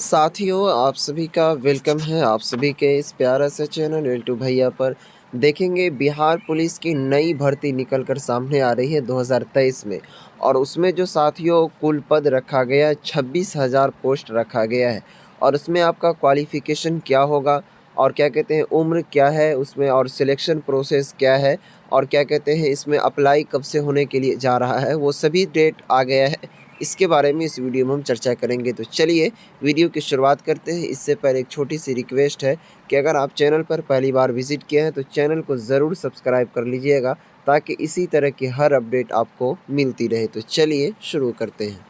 साथियों, आप सभी का वेलकम है। आप सभी के इस प्यारा सा चैनल एल2 भैया पर देखेंगे बिहार पुलिस की नई भर्ती निकल कर सामने आ रही है 2023 में। और उसमें जो साथियों कुल पद रखा गया है 26,000 पोस्ट रखा गया है। और उसमें आपका क्वालिफ़िकेशन क्या होगा और क्या कहते हैं उम्र क्या है उसमें, और सिलेक्शन प्रोसेस क्या है, और क्या कहते हैं इसमें अप्लाई कब से होने के लिए जा रहा है, वो सभी डेट आ गया है। इसके बारे में इस वीडियो में हम चर्चा करेंगे। तो चलिए वीडियो की शुरुआत करते हैं। इससे पहले एक छोटी सी रिक्वेस्ट है कि अगर आप चैनल पर पहली बार विज़िट किए हैं तो चैनल को ज़रूर सब्सक्राइब कर लीजिएगा, ताकि इसी तरह की हर अपडेट आपको मिलती रहे। तो चलिए शुरू करते हैं।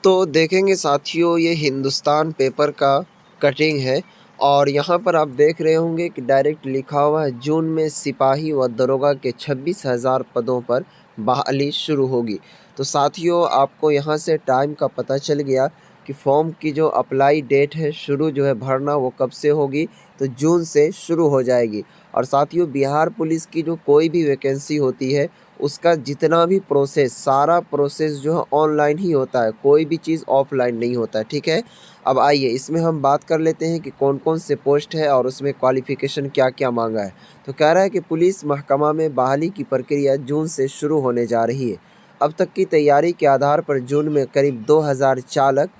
तो देखेंगे साथियों, ये हिंदुस्तान पेपर का कटिंग है। और यहाँ पर आप देख रहे होंगे कि डायरेक्ट लिखा हुआ है जून में सिपाही व दरोगा के 26,000 पदों पर बहाली शुरू होगी। तो साथियों, आपको यहाँ से टाइम का पता चल गया कि फॉर्म की जो अप्लाई डेट है, शुरू जो है भरना, वो कब से होगी। तो जून से शुरू हो जाएगी। और साथियों, बिहार पुलिस की जो कोई भी वैकेंसी होती है उसका जितना भी प्रोसेस, सारा प्रोसेस जो है ऑनलाइन ही होता है, कोई भी चीज़ ऑफलाइन नहीं होता है। ठीक है। अब आइए इसमें हम बात कर लेते हैं कि कौन कौन से पोस्ट है और उसमें क्वालिफ़िकेशन क्या क्या मांगा है। तो कह रहा है कि पुलिस महकमा में बहाली की प्रक्रिया जून से शुरू होने जा रही है। अब तक की तैयारी के आधार पर जून में करीब 2000 चालक,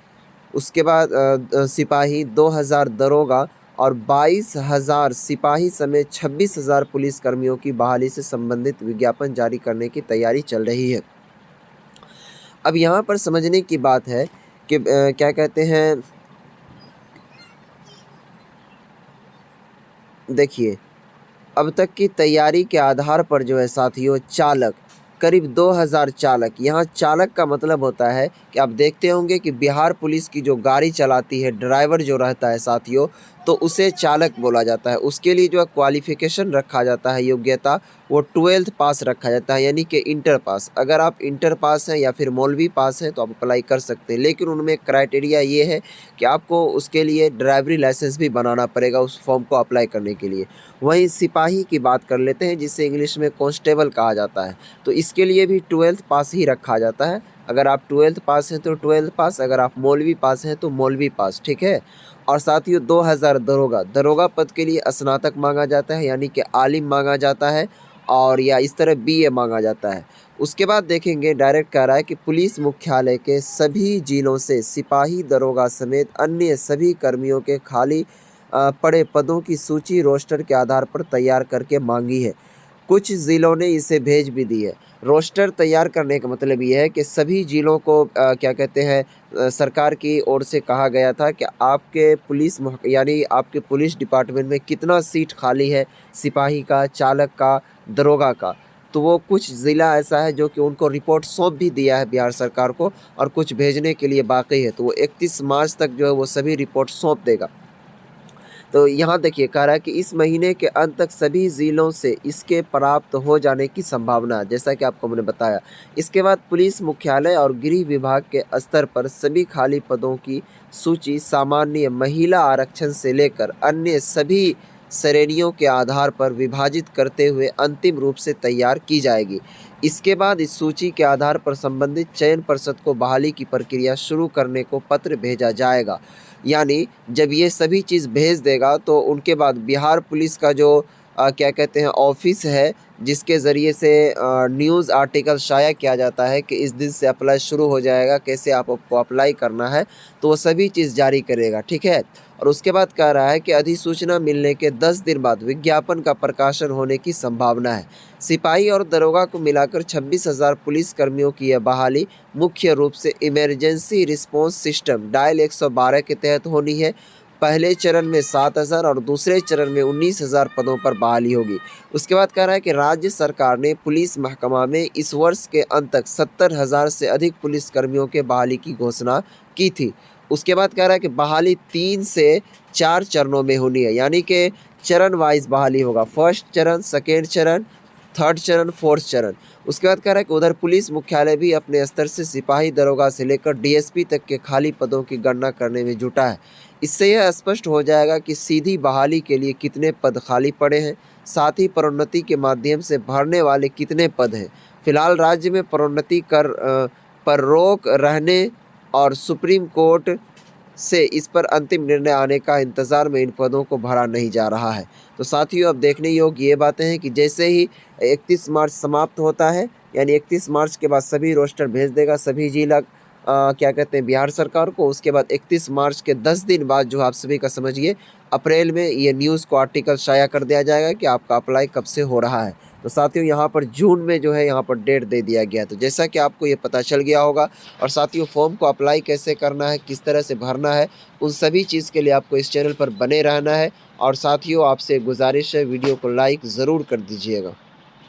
उसके बाद सिपाही, 2000 दरोगा और 22,000 सिपाही समेत 26,000 पुलिसकर्मियों की बहाली से संबंधित विज्ञापन जारी करने की तैयारी चल रही है। अब यहाँ पर समझने की बात है कि क्या कहते हैं, देखिए, अब तक की तैयारी के आधार पर जो है साथियों, चालक, करीब 2000 चालक। यहाँ चालक का मतलब होता है कि आप देखते होंगे कि बिहार पुलिस की जो गाड़ी चलाती है, ड्राइवर जो रहता है साथियों, तो उसे चालक बोला जाता है। उसके लिए जो क्वालिफ़िकेशन रखा जाता है, योग्यता, वो 12th पास रखा जाता है, यानी कि इंटर पास। अगर आप इंटर पास हैं या फिर मौलवी पास हैं तो आप अप्लाई कर सकते हैं। लेकिन उनमें क्राइटेरिया ये है कि आपको उसके लिए ड्राइवरी लाइसेंस भी बनाना पड़ेगा उस फॉर्म को अप्लाई करने के लिए। वहीं सिपाही की बात कर लेते हैं, जिसे इंग्लिश में कांस्टेबल कहा जाता है। तो इसके लिए भी 12th पास ही रखा जाता है। अगर आप 12th पास हैं तो 12th पास, अगर आप मौलवी पास हैं तो मौलवी पास। ठीक है। और साथियों, 2000 दरोगा, दरोगा पद के लिए स्नातक मांगा जाता है, यानी कि आलिम मांगा जाता है, और या इस तरह बीए मांगा जाता है। उसके बाद देखेंगे, डायरेक्ट कह रहा है कि पुलिस मुख्यालय के सभी जिलों से सिपाही, दरोगा समेत अन्य सभी कर्मियों के खाली पड़े पदों की सूची रोस्टर के आधार पर तैयार करके मांगी है। कुछ ज़िलों ने इसे भेज भी दी है। रोस्टर तैयार करने का मतलब ये है कि सभी ज़िलों को क्या कहते हैं, सरकार की ओर से कहा गया था कि आपके पुलिस यानी आपके पुलिस डिपार्टमेंट में कितना सीट खाली है, सिपाही का, चालक का, दरोगा का। तो वो कुछ ज़िला ऐसा है जो कि उनको रिपोर्ट सौंप भी दिया है बिहार सरकार को, और कुछ भेजने के लिए बाकी है। तो वो 31 मार्च तक जो है वो सभी रिपोर्ट सौंप देगा। तो यहाँ देखिए, कह रहा है कि इस महीने के अंत तक सभी ज़िलों से इसके प्राप्त हो जाने की संभावना है, जैसा कि आपको मैंने बताया। इसके बाद पुलिस मुख्यालय और गृह विभाग के स्तर पर सभी खाली पदों की सूची सामान्य महिला आरक्षण से लेकर अन्य सभी श्रेणियों के आधार पर विभाजित करते हुए अंतिम रूप से तैयार की जाएगी। इसके बाद इस सूची के आधार पर संबंधित चयन पर्षद को बहाली की प्रक्रिया शुरू करने को पत्र भेजा जाएगा। यानी जब ये सभी चीज़ भेज देगा तो उनके बाद बिहार पुलिस का जो क्या कहते हैं ऑफिस है, जिसके ज़रिए से न्यूज़ आर्टिकल शाया किया जाता है कि इस दिन से अप्लाई शुरू हो जाएगा, कैसे आपको अप्लाई करना है, तो वो सभी चीज़ जारी करेगा। ठीक है। और उसके बाद कह रहा है कि अधिसूचना मिलने के 10 दिन बाद विज्ञापन का प्रकाशन होने की संभावना है। सिपाही और दरोगा को मिलाकर 26,000 पुलिसकर्मियों की यह बहाली मुख्य रूप से इमरजेंसी रिस्पॉन्स सिस्टम डायल 112 के तहत होनी है। पहले चरण में 7,000 और दूसरे चरण में 19,000 पदों पर बहाली होगी। उसके बाद कह रहा है कि राज्य सरकार ने पुलिस महकमा में इस वर्ष के अंत तक 70,000 से अधिक पुलिसकर्मियों के बहाली की घोषणा की थी। उसके बाद कह रहा है कि बहाली 3 से 4 चरणों में होनी है, यानी कि चरण वाइज बहाली होगा। फर्स्ट चरण, सेकेंड चरण, थर्ड चरण, फोर्थ चरण। उसके बाद कह रहा है कि उधर पुलिस मुख्यालय भी अपने स्तर से सिपाही, दरोगा से लेकर डीएसपी तक के खाली पदों की गणना करने में जुटा है। इससे यह स्पष्ट हो जाएगा कि सीधी बहाली के लिए कितने पद खाली पड़े हैं, साथ ही प्रोन्नति के माध्यम से भरने वाले कितने पद हैं। फिलहाल राज्य में प्रोन्नति कर पर रोक रहने और सुप्रीम कोर्ट से इस पर अंतिम निर्णय आने का इंतज़ार में इन पदों को भरा नहीं जा रहा है। तो साथियों, अब देखने योग्य ये बातें हैं कि जैसे ही 31 मार्च समाप्त होता है, यानी 31 मार्च के बाद सभी रोस्टर भेज देगा सभी जिला क्या कहते हैं बिहार सरकार को। उसके बाद 31 मार्च के 10 दिन बाद जो आप सभी का समझिए अप्रैल में ये न्यूज़ को आर्टिकल शाया कर दिया जाएगा कि आपका अप्लाई कब से हो रहा है। तो साथियों, यहाँ पर जून में जो है यहाँ पर डेट दे दिया गया है। तो जैसा कि आपको ये पता चल गया होगा, और साथियों फॉर्म को अप्लाई कैसे करना है, किस तरह से भरना है, उन सभी चीज़ के लिए आपको इस चैनल पर बने रहना है। और साथियों, आपसे गुजारिश है वीडियो को लाइक ज़रूर कर दीजिएगा।